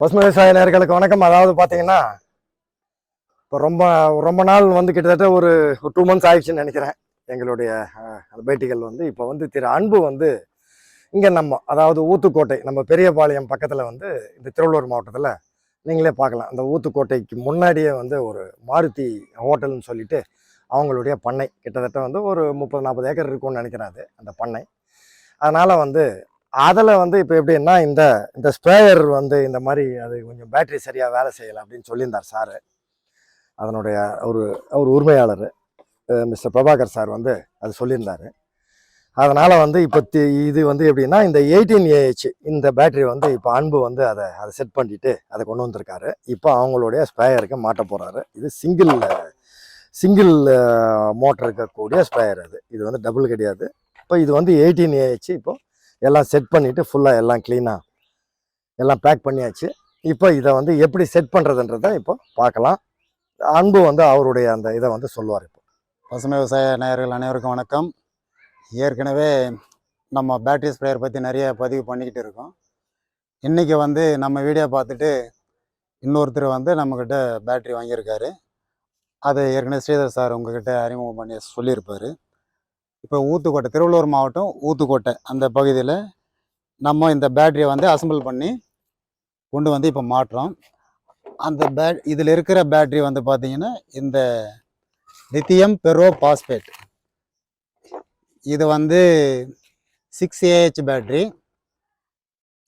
பசுமை விவசாய நேயர்களுக்கு வணக்கம். அதாவது பார்த்தீங்கன்னா, இப்போ ரொம்ப ரொம்ப நாள் கிட்டத்தட்ட ஒரு 2 மந்த்ஸ் ஆயிடுச்சுன்னு நினைக்கிறேன். எங்களுடைய பேட்டிகள் இப்போ திரு அன்பு இங்கே அதாவது ஊத்துக்கோட்டை, நம்ம பெரியபாளையம் பக்கத்தில் இந்த திருவள்ளூர் மாவட்டத்தில் நீங்களே பார்க்கலாம். அந்த ஊத்துக்கோட்டைக்கு முன்னாடியே ஒரு மாருதி ஹோட்டல்னு சொல்லிட்டு அவங்களுடைய பண்ணை கிட்டத்தட்ட ஒரு 30-40 ஏக்கர் இருக்கும்னு நினைக்கிறேன் அது அந்த பண்ணை. அதனால் அதில் இப்போ எப்படின்னா இந்த இந்த ஸ்ப்ரேயர் இந்த மாதிரி அது கொஞ்சம் பேட்டரி சரியாக வேலை செய்யலை அப்படின்னு சொல்லியிருந்தார் சார். அதனுடைய அவர் உரிமையாளர் மிஸ்டர் பிரபாகர் சார் அது சொல்லியிருந்தார். அதனால் இப்போ இது எப்படின்னா இந்த 18AH இந்த பேட்டரி இப்போ அன்பு அதை செட் பண்ணிட்டு அதை கொண்டு வந்திருக்காரு. இப்போ அவங்களுடைய ஸ்ப்ரேயருக்கு மாட்ட போகிறாரு. இது சிங்கிள் மோட்டர் இருக்கக்கூடிய ஸ்ப்ரேயர். இது டபுள் கிடையாது. இப்போ இது 18AH இப்போ எல்லாம் செட் பண்ணிவிட்டு ஃபுல்லாக எல்லாம் க்ளீனாக எல்லாம் பேக் பண்ணியாச்சு. இப்போ இதை எப்படி செட் பண்ணுறதுன்றதை இப்போ பார்க்கலாம். அன்பு அவருடைய அந்த இதை சொல்லுவார். இப்போ பசுமை விவசாய நேயர்கள் அனைவருக்கும் வணக்கம். ஏற்கனவே நம்ம பேட்டரி ஸ்ப்ரேயர் பற்றி நிறைய பதிவு பண்ணிக்கிட்டு இருக்கோம். இன்றைக்கி நம்ம வீடியோ பார்த்துட்டு இன்னொருத்தர் நம்மக்கிட்ட பேட்டரி வாங்கியிருக்காரு. அது ஏற்கனவே ஸ்ரீதர் சார் உங்ககிட்ட அறிமுகம் பண்ணி சொல்லியிருப்பார். இப்போ ஊத்துக்கோட்டை, திருவள்ளூர் மாவட்டம் ஊத்துக்கோட்டை அந்த பகுதியில் நம்ம இந்த பேட்டரியை அசம்பிள் பண்ணி கொண்டு இப்போ மாட்டுறோம். அந்த இதில் இருக்கிற பேட்டரி பார்த்தீங்கன்னா இந்த லித்தியம் பெரோ பாஸ்பேட். இது 6AH பேட்டரி.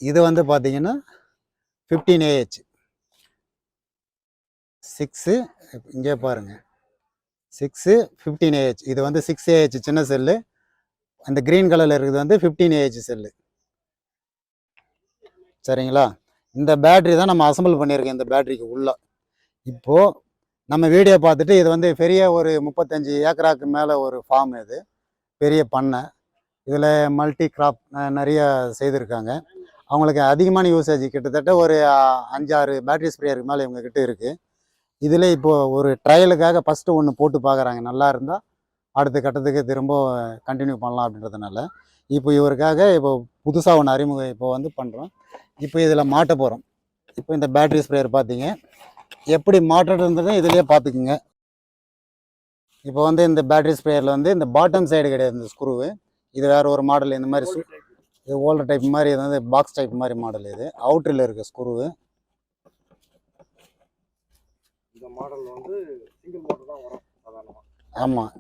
இது பார்த்தீங்கன்னா 15AH. 6 இங்கே பாருங்கள், 6 15AH. இது 6AH சின்ன செல்லு. அந்த க்ரீன் கலரில் இருக்குது 15AH செல்லு. சரிங்களா? இந்த பேட்ரி தான் நம்ம அசம்பிள் பண்ணியிருக்கோம் இந்த பேட்டரிக்கு உள்ள. இப்போது நம்ம வீடியோ பார்த்துட்டு இது பெரிய ஒரு 35 ஏக்கராக்கு மேலே ஒரு ஃபார்ம். இது பெரிய பண்ணை. இதில் மல்டி கிராப் நிறைய செய்திருக்காங்க. அவங்களுக்கு அதிகமான யூசேஜ் கிட்டத்தட்ட ஒரு 5-6 பேட்டரி ஸ்ப்ரேயருக்கு மேலே இவங்கக்கிட்ட இருக்குது. இதில் இப்போது ஒரு ட்ரையலுக்காக ஃபஸ்ட்டு ஒன்று போட்டு பார்க்குறாங்க. நல்லா இருந்தால் அடுத்த கட்டத்துக்கு திரும்ப கண்டினியூ பண்ணலாம் அப்படின்றதுனால இப்போ இவருக்காக இப்போ புதுசாக ஒன்று அறிமுகம் இப்போ பண்ணுறோம். இப்போ இதில் மாட்ட போகிறோம். இப்போ இந்த பேட்டரி ஸ்ப்ரேயர் பார்த்தீங்க எப்படி மாட்டுறதுன்றதை இதிலே பார்த்துக்குங்க. இப்போ இந்த பேட்டரி ஸ்ப்ரேயரில் இந்த பாட்டம் சைடு கிடையாது இந்த ஸ்க்ரூவு. இது வேறு ஒரு மாடல். இந்த மாதிரி இது ஓல்டர் டைப் மாதிரி, இது பாக்ஸ் டைப் மாதிரி மாடல். இது அவுட்டரில் இருக்க ஸ்க்ரூவு. இந்த மாடல் சிங்கிள் மோட்டர் தான் வரும் சாதாரணமாக. ஆமாம்,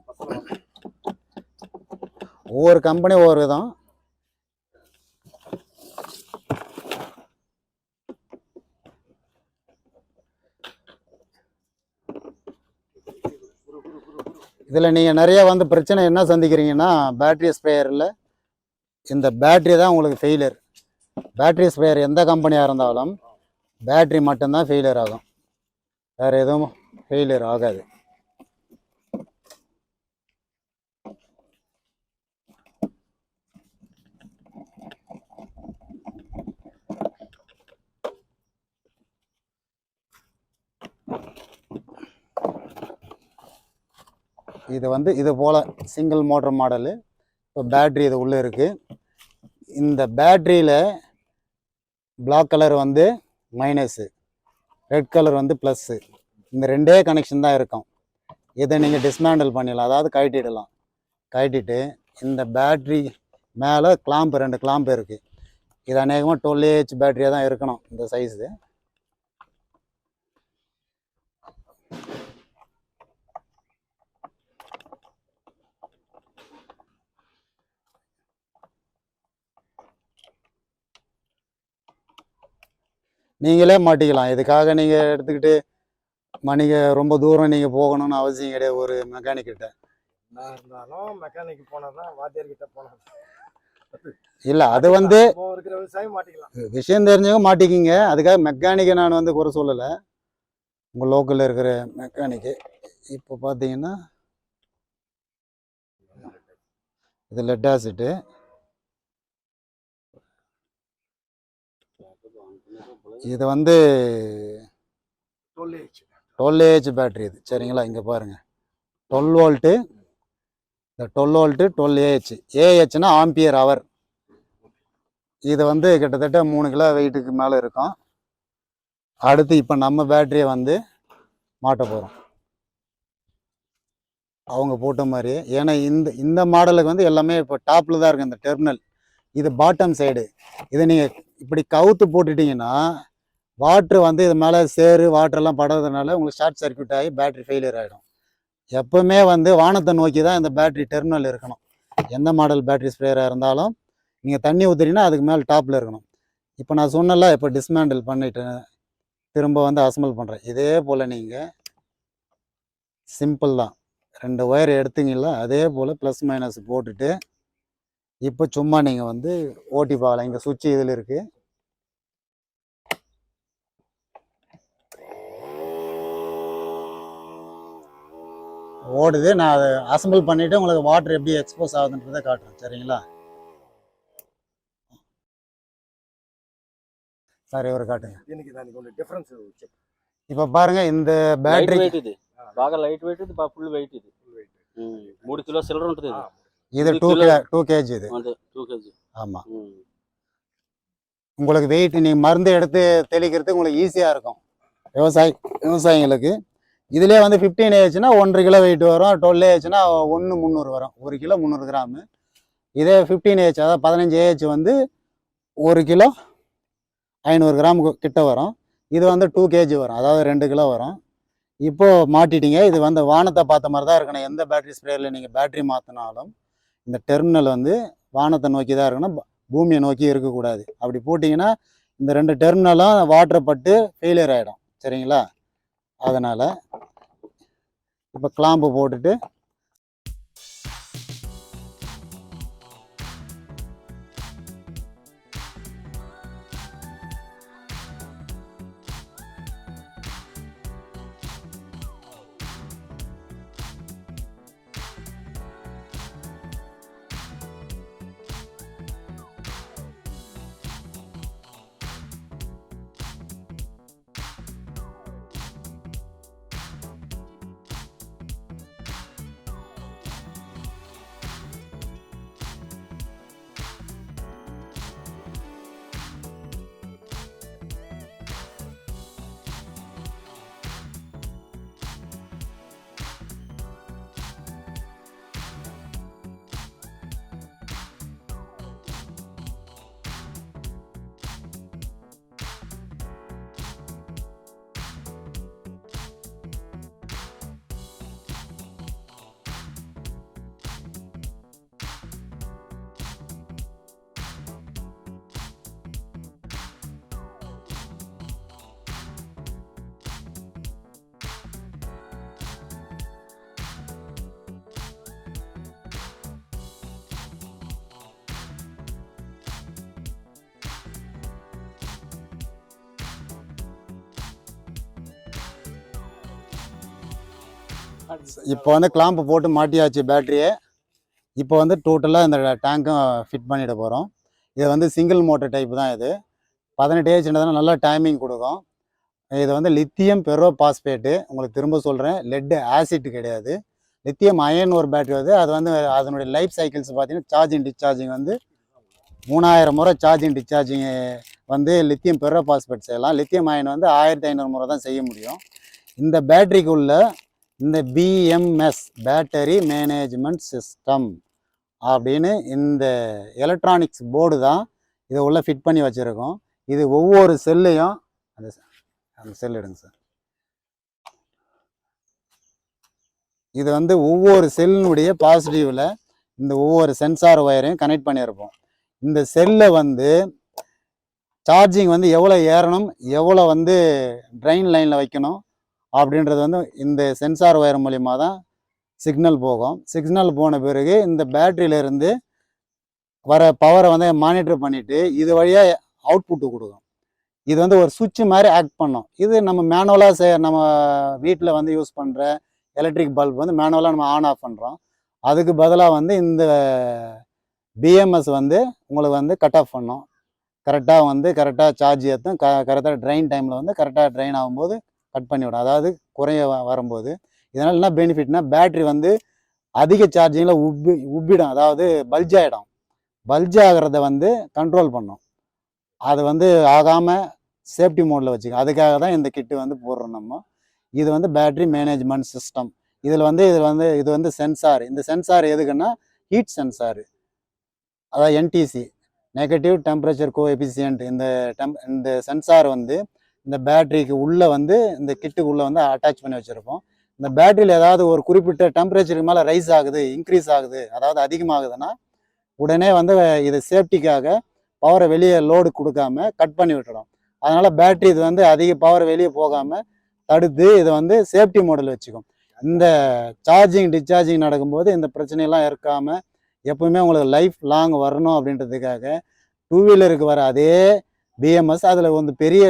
ஒவ்வொரு கம்பெனி ஒவ்வொரு விதம். இதில் நீங்கள் நிறைய பிரச்சனை என்ன சந்திக்கிறீங்கன்னா, பேட்டரி ஸ்ப்ரேயரில் இந்த பேட்டரி தான் உங்களுக்கு ஃபெயிலியர். பேட்டரி ஸ்ப்ரேயர் எந்த கம்பெனியாக இருந்தாலும் பேட்டரி மட்டும்தான் ஃபெயிலியர் ஆகும், வேறு எதுவும் ஃபெயிலியர் ஆகாது. இது இது போல் சிங்கிள் மோட்டர் மாடலு. இப்போ பேட்ரி இது உள்ளே இருக்குது. இந்த பேட்ரியில் black colour minus, red colour plus. இந்த ரெண்டே கனெக்ஷன் தான் இருக்கும். இதை நீங்கள் டிஸ்மேண்டில் பண்ணிடலாம், அதாவது கழட்டிடலாம். கழட்டிட்டு இந்த பேட்ரி மேலே கிளாம்பு, 2 கிளாம்பு இருக்குது. இது அநேகமாக 12AH பேட்டரியாக தான் இருக்கணும் இந்த சைஸு. நீங்களே மாட்டிக்கலாம். இதுக்காக நீங்கள் எடுத்துக்கிட்டு நீங்கள் ரொம்ப தூரம் நீங்கள் போகணும்னு அவசியம் கிடையாது. ஒரு மெக்கானிக்கிட்ட இருந்தாலும் மெக்கானிக் போனால் தான் வாத்தியார்கிட்ட போனோம் இல்லை. அது இருக்கிற விவசாயம் மாட்டிக்கலாம். விஷயம் தெரிஞ்சவங்க மாட்டிக்கிங்க. அதுக்காக மெக்கானிக்கை நான் குறை சொல்லலை, உங்கள் லோக்கலில் இருக்கிற மெக்கானிக்கு. இப்போ பார்த்தீங்கன்னா இது லெட் ஆசிட்டு. இது 12AH பேட்டரி. இது சரிங்களா? இங்கே பாருங்கள், 12 வோல்ட்டு. இந்த 12 வோல்ட்டு 12AH. ஏஹெச்னா ஆம்பியர் அவர். இது கிட்டத்தட்ட 3 கிலோ வெயிட்டுக்கு மேலே இருக்கும். அடுத்து இப்போ நம்ம பேட்டரியை வந்து மாட்ட போகிறோம் அவங்க போட்ட மாதிரி. ஏன்னா இந்த இந்த மாடலுக்கு வந்து எல்லாமே இப்போ டாப்பில் தான் இருக்குது இந்த டெர்மினல். இது பாட்டம் சைடு. இதை நீங்கள் இப்படி கவுத்து போட்டுட்டிங்கன்னா வாட்ரு வந்து இது மேலே சேறு வாட்டரெல்லாம் படுறதுனால உங்களுக்கு ஷார்ட் சர்க்யூட் ஆகி பேட்ரி ஃபெயிலியர் ஆகிடும். எப்போவுமே வந்து வானத்தை நோக்கி தான் இந்த பேட்ரி டெர்மினல் இருக்கணும். எந்த மாடல் பேட்ரி ஸ்ப்ரேயராக இருந்தாலும் நீங்கள் தண்ணி ஊற்றுறீங்கன்னா அதுக்கு மேலே டாப்பில் இருக்கணும். இப்போ நான் சொன்னல, இப்போ டிஸ்மேண்டில் பண்ணிவிட்டு திரும்ப வந்து அசம்பிள் பண்ணுறேன். இதே போல் நீங்கள் சிம்பிள் தான், 2 ஒயர் எடுத்தீங்களா அதே போல் ப்ளஸ் மைனஸ் போட்டுட்டு இப்போ சும்மா நீங்கள் வந்து ஓட்டி பார்க்கலாம். இங்கே சுவிட்ச் இதில் இருக்குது. ஓடுது. நான் அதை அசம்பிள் பண்ணிவிட்டு உங்களுக்கு வாட்டர் எப்படி எக்ஸ்போஸ் ஆகுதுன்றதை காட்டுறேன். சரிங்களா சார், இவரை காட்டுங்க. இப்போ பாருங்க, இந்த బ్యాటరీ ఇది బాగా లైట్ వెయిట్ ఇది ఫుల్ వెయిట్ ఇది 3 కిలో సిల్వర్ ఉంటుంది ఇది. இது 2 kg இது. అంతే 2 kg. ஆமாம். உங்களுக்கு வெயிட் நீங்கள் மருந்து எடுத்து தெளிக்கிறதுக்கு உங்களுக்கு ஈஸியாக இருக்கும் விவசாயிங்களுக்கு. இதுலேயே வந்து 15 ஏச்சுன்னா 1.5 கிலோ வெயிட் வரும். 12 ஏச்சுன்னா 1/300 வரும். 1 கிலோ 300 கிராமு. இதே 15 ஏச் அதாவது 15 ஏஹெச் வந்து 1 கிலோ 500 கிராம் கிட்ட வரும். இது வந்து 2 kg வரும், அதாவது 2 கிலோ வரும். இப்போது மாட்டிட்டீங்க. இது வந்து வானத்தை பார்த்த மாதிரி தான் இருக்கணும். எந்த பேட்டரி ஸ்ப்ரேயரில் நீங்கள் பேட்டரி மாற்றினாலும் இந்த டெர்மினல் வந்து வானத்தை நோக்கி தான் இருக்கணும், பூமியை நோக்கி இருக்கக்கூடாது. அப்படி போட்டிங்கன்னா இந்த 2 டெர்மினலும் வாட்டரை பட்டு ஃபெயிலியர் ஆகிடும். சரிங்களா, அதனால் இப்போ கிளாம்பு போட்டுட்டு இப்போ வந்து கிளாம்பு போட்டு மாட்டியாச்சு பேட்டரியை. இப்போ வந்து டோட்டலாக இந்த டேங்க்கும் ஃபிட் பண்ணிட போகிறோம். இது வந்து சிங்கிள் மோட்டர் டைப் தான். இது 18 ஏஹெச்ன்றதுனால நல்லா டைமிங் கொடுக்கும். இது வந்து லித்தியம் பெரோ பாஸ்பேட்டு. உங்களுக்கு திரும்ப சொல்கிறேன், லெட் ஆசிட் கிடையாது. லித்தியம் அயன் ஒரு பேட்டரி வருது. அது வந்து அதனுடைய லைஃப் சைக்கிள்ஸ் பார்த்தீங்கன்னா சார்ஜிங் டிஸ்சார்ஜிங் வந்து 3000 முறை சார்ஜிங் டிஸ்சார்ஜிங் வந்து லித்தியம் பெரோ பாஸ்பேட் செய்யலாம். லித்தியம் அயன் வந்து 1500 முறை தான் செய்ய முடியும். இந்த பேட்டரிக்குள்ள இந்த பிஎம்எஸ் பேட்டரி மேனேஜ்மெண்ட் சிஸ்டம் அப்படின்னு இந்த எலக்ட்ரானிக்ஸ் போர்டு தான் இதை உள்ள ஃபிட் பண்ணி வச்சுருக்கோம். இது ஒவ்வொரு செல்லையும் அந்த செல் எடுங்க சார். இது வந்து ஒவ்வொரு செல்லினுடைய பாசிட்டிவில் இந்த ஒவ்வொரு சென்சார் ஒயரையும் கனெக்ட் பண்ணியிருப்போம். இந்த செல்லை வந்து சார்ஜிங் வந்து எவ்வளோ ஏறணும், எவ்வளோ வந்து ட்ரெயின் லைனில் வைக்கணும் அப்படின்றது வந்து இந்த சென்சார் ஒயர் மூலிமா தான் சிக்னல் போகும். சிக்னல் போன பிறகு இந்த பேட்டரியிலேருந்து வர பவரை வந்து மானிட்டர் பண்ணிவிட்டு இது வழியாக அவுட்புட்டு கொடுக்கும். இது வந்து ஒரு சுவிட்ச் மாதிரி ஆக்ட் பண்ணும். இது நம்ம மேனுவலாக நம்ம வீட்டில் வந்து யூஸ் பண்ணுற எலக்ட்ரிக் பல்ப் வந்து மேனுவலாக நம்ம ஆன் ஆஃப் பண்ணுறோம். அதுக்கு பதிலாக வந்து இந்த பிஎம்எஸ் வந்து உங்களுக்கு வந்து கட் ஆஃப் பண்ணும். கரெக்டாக சார்ஜ் ஏற்றும். கரெக்டாக ட்ரெயின் டைமில் வந்து கரெக்டாக ட்ரெயின் ஆகும்போது கட் பண்ணிவிடும், அதாவது குறைய வரும்போது. இதனால் என்ன பெனிஃபிட்னா, பேட்ரி வந்து அதிக சார்ஜிங்கில் உப்பிடும், அதாவது பல்ஜ் ஆகிடும். பல்ஜ் ஆகிறத வந்து கண்ட்ரோல் பண்ணும். அது வந்து ஆகாமல் சேஃப்டி மோடில் வச்சுக்கோங்க. அதுக்காக தான் இந்த கிட்டு வந்து போடுறோம் நம்ம. இது வந்து பேட்டரி மேனேஜ்மெண்ட் சிஸ்டம். இது வந்து சென்சார். இந்த சென்சார் எதுக்குன்னா ஹீட் சென்சார், அதாவது என்டிசி, நெகட்டிவ் டெம்பரேச்சர் கோஎஃபிசியன்ட். இந்த சென்சார் வந்து இந்த பேட்டரிக்கு உள்ளே வந்து இந்த கிட்டுக்கு உள்ளே வந்து அட்டாச் பண்ணி வச்சுருப்போம். இந்த பேட்டரியில் ஏதாவது ஒரு குறிப்பிட்ட டெம்பரேச்சருக்கு மேலே ரைஸ் ஆகுது, இன்க்ரீஸ் ஆகுது, அதாவது அதிகமாகுதுன்னா உடனே வந்து இது சேஃப்டிக்காக பவரை வெளியே லோடு கொடுக்காம கட் பண்ணி விட்டுடும். அதனால் பேட்டரி இது வந்து அதிக பவர் வெளியே போகாமல் தடுத்து இதை வந்து சேஃப்டி மோடில் வச்சுக்கும். இந்த சார்ஜிங் டிஸ்சார்ஜிங் நடக்கும்போது இந்த பிரச்சனையெல்லாம் இருக்காமல் எப்பவுமே உங்களுக்கு லைஃப் லாங் வரணும் அப்படின்றதுக்காக 2 வீலருக்கு வர அதே பிஎம்எஸ் அதில் வந்து பெரிய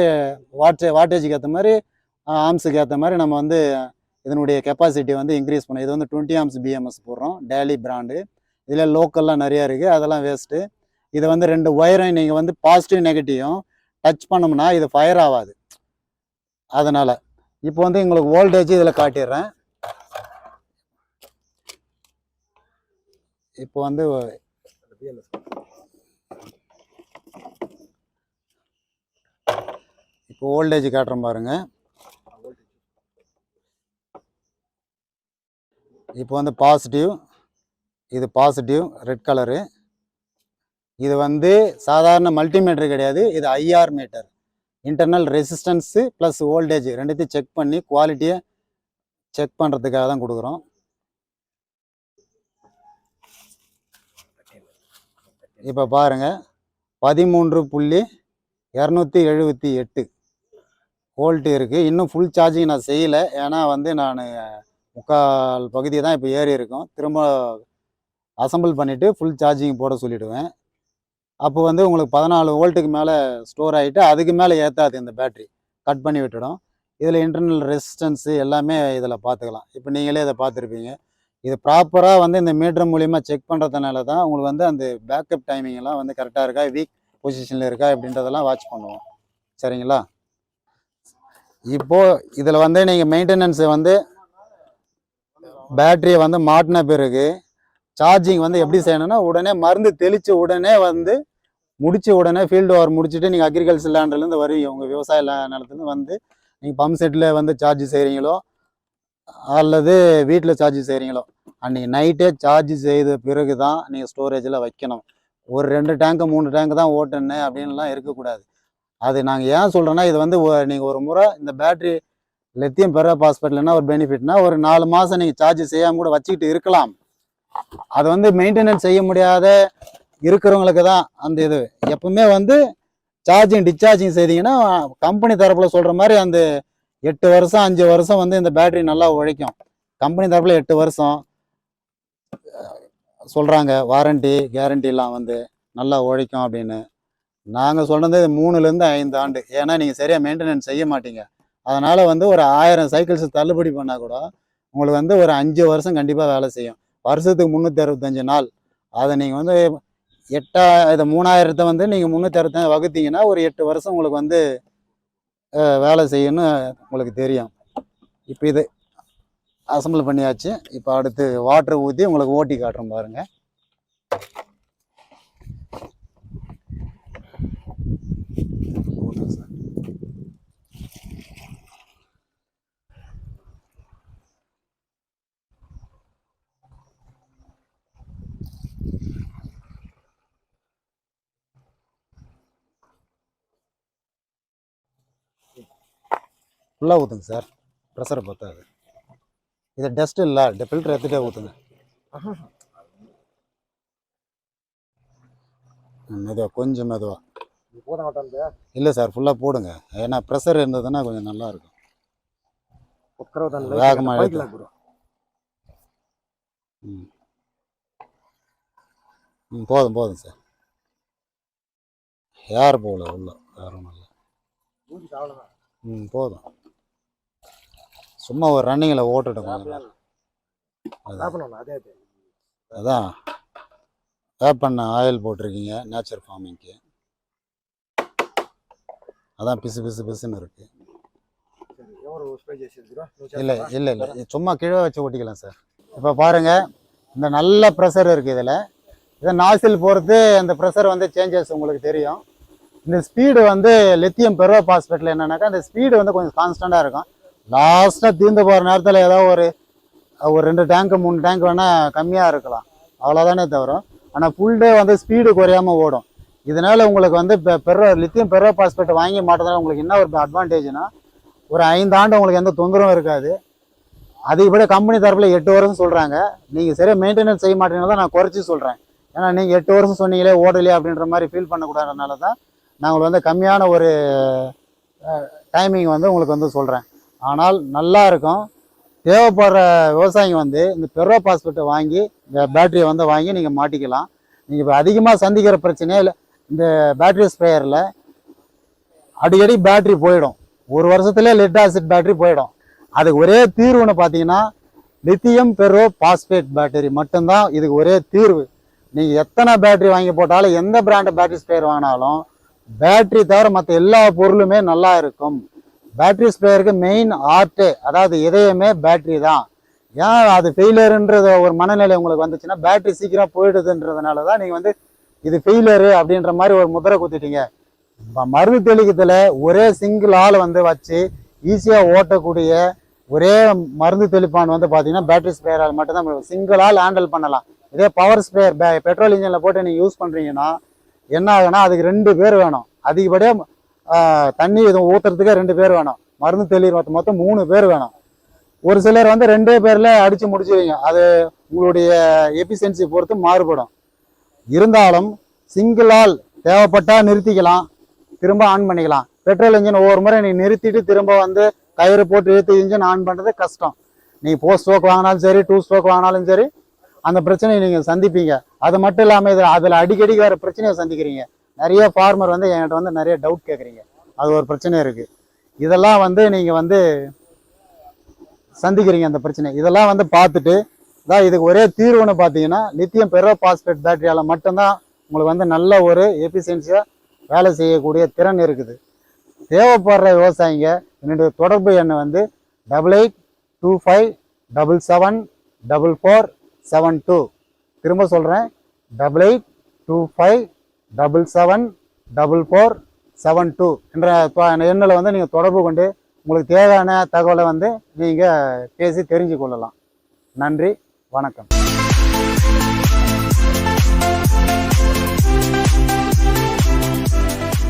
வாட்டேஜுக்கு ஏற்ற மாதிரி, ஆம்ஸுக்கு ஏற்ற மாதிரி நம்ம வந்து இதனுடைய கெப்பாசிட்டி வந்து இன்க்ரீஸ் பண்ணோம். இது வந்து 20 ஆம்ஸ் பிஎம்எஸ் போடுறோம், டேலி பிராண்டு. இதில் லோக்கல்லாம் நிறையா இருக்குது, அதெல்லாம் வேஸ்ட்டு. இதை வந்து 2 ஒயரும் நீங்கள் வந்து பாசிட்டிவ் நெகட்டிவும் டச் பண்ணோம்னா இது ஃபயர் ஆகாது. அதனால் இப்போ வந்து உங்களுக்கு வோல்டேஜ் இதில் காட்டிடுறேன். இப்போ வந்து இப்போ வோல்டேஜ் காட்டுறேன் பாருங்க. இப்போ வந்து பாசிட்டிவ், இது பாசிட்டிவ் ரெட் கலரு. இது வந்து சாதாரண மல்டிமீட்டர் கிடையாது, இது IR meter. Internal resistance plus voltage ரெண்டுத்தையும் செக் பண்ணி குவாலிட்டியை செக் பண்ணுறதுக்காக தான் கொடுக்குறோம். இப்போ பாருங்கள், 13.278 வோல்ட் இருக்குது. இன்னும் ஃபுல் சார்ஜிங் நான் செய்யலை, ஏன்னா வந்து நான் முக்கால் பகுதியை தான் இப்போ ஏறி இருக்கோம். திரும்ப அசம்பிள் பண்ணிவிட்டு ஃபுல் சார்ஜிங் போட சொல்லிவிடுவேன். அப்போ வந்து உங்களுக்கு 14 வோல்ட்டுக்கு மேலே ஸ்டோர் ஆகிட்டு அதுக்கு மேலே ஏற்றாது, இந்த பேட்ரி கட் பண்ணி விட்டுடும். இதில் இன்டர்னல் ரெசிஸ்டன்ஸு எல்லாமே இதில் பார்த்துக்கலாம். இப்போ நீங்களே இதை பார்த்துருப்பீங்க. இது ப்ராப்பராக வந்து இந்த மீட்டர் மூலிமா செக் பண்ணுறதுனால தான் உங்களுக்கு வந்து அந்த பேக்கப் டைமிங்கெல்லாம் வந்து கரெக்டாக இருக்கா, வீக் பொசிஷனில் இருக்கா அப்படின்றதெல்லாம் வாட்ச் பண்ணுவோம். சரிங்களா? இப்போது இதில் வந்து நீங்கள் மெயின்டெனன்ஸை வந்து பேட்டரியை வந்து மாட்டின பிறகு சார்ஜிங் வந்து எப்படி செய்யணும்னா, உடனே மருந்து தெளித்து உடனே வந்து உடனே ஃபீல்டு ஓவர் முடிச்சுட்டு நீங்கள் அக்ரிகல்ச்சர் லேண்ட்லேருந்து வருவீங்க. உங்கள் விவசாய நிலத்துலேருந்து வந்து நீங்கள் பம்ப் செட்டில் வந்து சார்ஜ் செய்கிறீங்களோ அல்லது வீட்டில் சார்ஜ் செய்கிறீங்களோ, அன்றைக்கி நைட்டே சார்ஜ் செய்த பிறகு தான் நீங்கள் ஸ்டோரேஜில் வைக்கணும். ஒரு 2 டேங்கு 3 டேங்கு தான் ஓட்டுன்னு அப்படின்லாம் இருக்கக்கூடாது. அது நாங்கள் ஏன் சொல்கிறோன்னா, இது வந்து நீங்கள் ஒரு முறை இந்த பேட்ரி லித்தியம் பெரோபாஸ்பேட்னா ஒரு பெனிஃபிட்னா, ஒரு 4 மாதம் நீங்கள் சார்ஜ் செய்யாமல் கூட வச்சுக்கிட்டு இருக்கலாம். அது வந்து மெயின்டெனன்ஸ் செய்ய முடியாத இருக்கிறவங்களுக்கு தான் அந்த இது. எப்பவுமே வந்து சார்ஜிங் டிஸ்சார்ஜிங் செய்தீங்கன்னா கம்பெனி தரப்பில் சொல்கிற மாதிரி அந்த 8 வருஷம் 5 வருஷம் வந்து இந்த பேட்டரி நல்லா உழைக்கும். கம்பெனி தரப்பில் 8 வருஷம் சொல்கிறாங்க, வாரண்டி கேரண்டிலாம் வந்து நல்லா உழைக்கும் அப்படின்னு. நாங்கள் சொல்கிறது 3லேருந்து 5 ஆண்டு. ஏன்னா நீங்கள் சரியாக மெயின்டெனன்ஸ் செய்ய மாட்டீங்க. அதனால் வந்து ஒரு 1000 சைக்கிள்ஸ் தள்ளுபடி பண்ணால் கூட உங்களுக்கு வந்து ஒரு 5 வருஷம் கண்டிப்பாக வேலை செய்யும். வருஷத்துக்கு 365 நாள். அதை நீங்கள் வந்து 3000 வந்து நீங்கள் 365 வகுத்தீங்கன்னா ஒரு 8 வருஷம் உங்களுக்கு வந்து வேலை செய்யணும்னு உங்களுக்கு தெரியும். இப்போ இது அசம்பிள் பண்ணியாச்சு. இப்போ அடுத்து வாட்டர் ஊற்றி உங்களுக்கு ஓட்டி காட்டுறோம் பாருங்கள். ஃபுல்லாக ஊற்றுங்க சார், ப்ரெஷரை பற்றாது. இது டஸ்ட் இல்லை, ஃபில்டர் எடுத்துகிட்டே ஊற்றுங்க. மெதுவாக, கொஞ்சம் மெதுவாக. இல்லை சார், ஃபுல்லாக போடுங்க. ஏன்னா ப்ரெஷர் இருந்ததுன்னா கொஞ்சம் நல்லாயிருக்கும். வேகமாக போதும் போதும் சார். யார் போகல உள்ள, யாரும் நல்லா. போதும். சும்மா ஒரு ரன்னிங்கில் ஓட்டுட்டோம். அதான் வேப்பண்ண ஆயில் போட்டிருக்கீங்க நேச்சர் ஃபார்மிங்க்கு. அதான் பிசு பிசு பிசுன்னு இருக்கு. இல்லை இல்லை இல்லை, சும்மா கீழே வச்சு ஓட்டிக்கலாம் சார். இப்போ பாருங்கள், இந்த நல்ல ப்ரெஷர் இருக்குது இதில். இதை நாசில் பொறுத்து அந்த ப்ரெஷர் வந்து சேஞ்சஸ் உங்களுக்கு தெரியும். இந்த ஸ்பீடு வந்து லித்தியம் பெரோ பாஸ்பேட்டில் என்னன்னாக்கா இந்த ஸ்பீடு வந்து கொஞ்சம் கான்ஸ்டண்ட்டாக இருக்கும். லாஸ்ட்டாக தீர்ந்து போகிற நேரத்தில் ஏதோ ஒரு 2 டேங்க்கு 3 டேங்க் வேணால் கம்மியாக இருக்கலாம், அவ்வளோதானே தவிர. ஆனால் ஃபுல் டே வந்து ஸ்பீடு குறையாமல் ஓடும். இதனால் உங்களுக்கு வந்து லித்தியம் பெரோ பாஸ்பேட் வாங்கி மாட்டதால உங்களுக்கு என்ன ஒரு அட்வான்டேஜ்னா, ஒரு 5 ஆண்டு உங்களுக்கு எந்த தொந்தரவும் இருக்காது. அதிகப்படி கம்பெனி தரப்பில் 8 வருஷம் சொல்கிறாங்க. நீங்கள் சரியாக மெயின்டெனன்ஸ் செய்ய மாட்டேங்கிறத நான் குறைச்சி சொல்கிறேன். ஏன்னா நீங்கள் 8 வருஷம் சொன்னீங்களே ஓடலையே அப்படின்ற மாதிரி ஃபீல் பண்ணக்கூடாதுனால தான் நான் உங்களுக்கு வந்து கம்மியான ஒரு டைமிங் வந்து உங்களுக்கு வந்து சொல்கிறேன். ஆனால் நல்லா இருக்கும். தேவைப்படுற விவசாயிங்க வந்து இந்த பெரோ பாஸ்பேட்டை வாங்கி இந்த பேட்டரியை வந்து வாங்கி நீங்கள் மாட்டிக்கலாம். நீங்கள் இப்போ அதிகமாக சந்திக்கிற பிரச்சனையே இல்லை, இந்த பேட்டரி ஸ்ப்ரேயரில் அடிக்கடி பேட்டரி போயிடும். ஒரு வருஷத்துலேயே லெட் ஆசிட் பேட்டரி போயிடும். அதுக்கு ஒரே தீர்வுன்னு பார்த்தீங்கன்னா லித்தியம் பெரோ பாஸ்பேட் பேட்டரி மட்டும்தான் இதுக்கு ஒரே தீர்வு. நீங்கள் எத்தனை பேட்டரி வாங்கி போட்டாலும், எந்த பிராண்டு பேட்டரி ஸ்ப்ரேயர் வாங்கினாலும் பேட்டரி தவிர மற்ற எல்லா பொருளுமே நல்லா இருக்கும். பேட்டரி ஸ்ப்ரேயருக்கு மெயின் ஆர்ட்டு, அதாவது இதயமே பேட்டரி தான். ஏன் அது ஃபெயிலியருன்றது ஒரு மனநிலை உங்களுக்கு வந்துச்சுன்னா, பேட்டரி சீக்கிரம் போயிடுதுன்றதுனால தான் நீங்கள் வந்து இது ஃபெயிலியரு அப்படின்ற மாதிரி ஒரு முத்திரை குத்திட்டீங்க. மருந்து தெளிக்கிறதுல ஒரே சிங்கிள் ஆள் வந்து வச்சு ஈஸியாக ஓட்டக்கூடிய ஒரே மருந்து தெளிப்பான் வந்து பார்த்தீங்கன்னா பேட்டரி ஸ்ப்ரேயரால் மட்டும்தான் சிங்கிள் ஆள் ஹேண்டில் பண்ணலாம். இதே பவர் ஸ்ப்ரேயர் பெட்ரோல் இன்ஜினில் போட்டு நீங்கள் யூஸ் பண்ணுறீங்கன்னா என்ன ஆகுனா, அதுக்கு 2 பேர் வேணும். அதிகப்படியாக தண்ணி இது ஊற்றுறதுக்கே 2 பேர் வேணும். மருந்து தெளிவு மொத்தம் 3 பேர் வேணும். ஒரு சிலர் வந்து 2 பேரில் அடித்து முடிச்சுவீங்க. அது உங்களுடைய எஃபிஷியன்சி பொறுத்து மாறுபடும். இருந்தாலும் சிங்கிள் ஆள் தேவைப்பட்டால் நிறுத்திக்கலாம், திரும்ப ஆன் பண்ணிக்கலாம். பெட்ரோல் இன்ஜின் ஒவ்வொரு முறை நீ நிறுத்திட்டு திரும்ப வந்து கயிறு போட்டு இழுத்து இன்ஜின் ஆன் பண்ணுறது கஷ்டம். நீ 4 ஸ்ட்ரோக் வாங்கினாலும் சரி, 2 ஸ்ட்ரோக் வாங்கினாலும் சரி, அந்த பிரச்சனையை நீங்கள் சந்திப்பீங்க. அது மட்டும் இல்லாமல் அதில் அடிக்கடி வேறு பிரச்சனையை சந்திக்கிறீங்க. நிறைய ஃபார்மர் வந்து என்கிட்ட வந்து நிறைய டவுட் கேட்குறீங்க. அது ஒரு பிரச்சனை இருக்குது. இதெல்லாம் வந்து நீங்கள் வந்து சந்திக்கிறீங்க அந்த பிரச்சனை. இதெல்லாம் வந்து பார்த்துட்டு தான் இதுக்கு ஒரே தீர்வுன்னு பார்த்தீங்கன்னா லித்தியம் பெரோ பாஸ்பேட் பேட்டரியால் மட்டும்தான் உங்களுக்கு வந்து நல்ல ஒரு எஃபிஷியன்சியாக வேலை செய்யக்கூடிய திறன் இருக்குது. தேவைப்படுற விவசாயிங்க என்னுடைய தொடர்பு எண்ணை வந்து 8825774472. திரும்ப சொல்கிறேன், 8825774472 என்ற எண்ணில் வந்து நீங்கள் தொடர்பு கொண்டு உங்களுக்கு தேவையான தகவலை வந்து நீங்கள் பேசி தெரிஞ்சு கொள்ளலாம். நன்றி, வணக்கம்.